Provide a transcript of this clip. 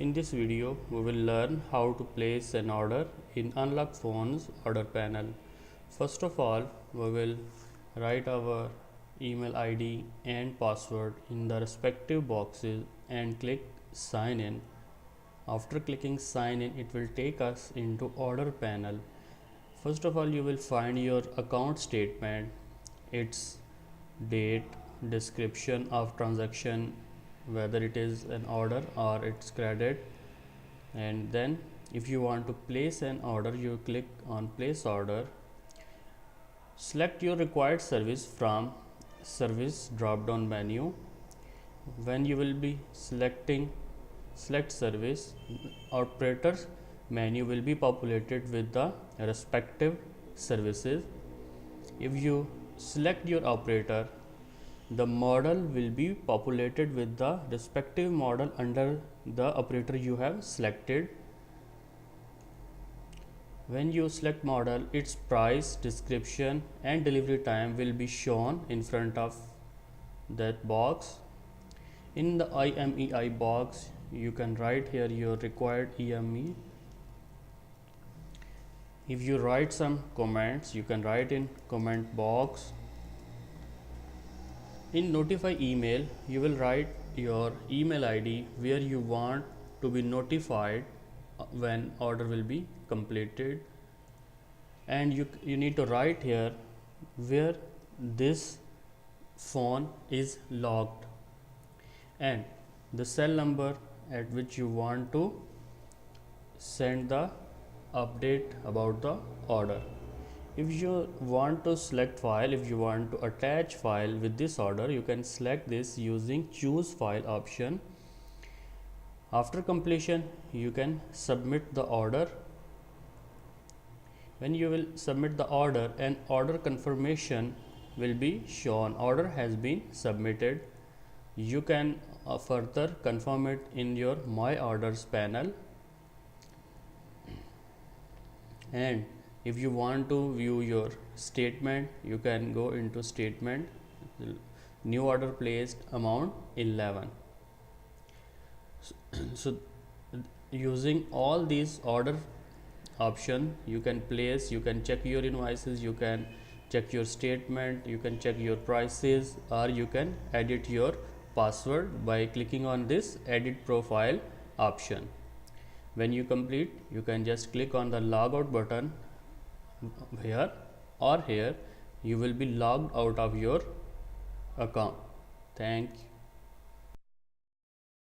In this video, we will learn how to place an order in Unlock Phone's order panel. First of all, we will write our email ID and password in the respective boxes and click sign in. After clicking sign in, it will take us into order panel. First of all, you will find your account statement, its date, description of transaction, whether it is an order or it's credit, and then if you want to place an order, you click on place order. Select your required service from service drop down menu. When you will be selecting select service, operators menu will be populated with the respective services. If you select your operator, the model will be populated with the respective model under the operator you have selected. When you select model, its price, description and delivery time will be shown in front of that box. In the IMEI box, you can write here your required EME. If you write some comments, you can write in comment box. In notify email, you will write your email ID where you want to be notified when order will be completed, and you need to write here where this phone is logged and the cell number at which you want to send the update about the order. If you want to select file, if you want to attach file with this order, you can select this using choose file option. After completion, you can submit the order. When you will submit the order, an order confirmation will be shown. Order has been submitted. You can further confirm it in your My Orders panel. And if you want to view your statement, you can go into statement, new order placed, amount 11. So using all these order option, you can place, you can check your invoices, you can check your statement, you can check your prices, or you can edit your password by clicking on this edit profile option. When you complete, you can just click on the logout button here or here. You will be logged out of your account. Thank you.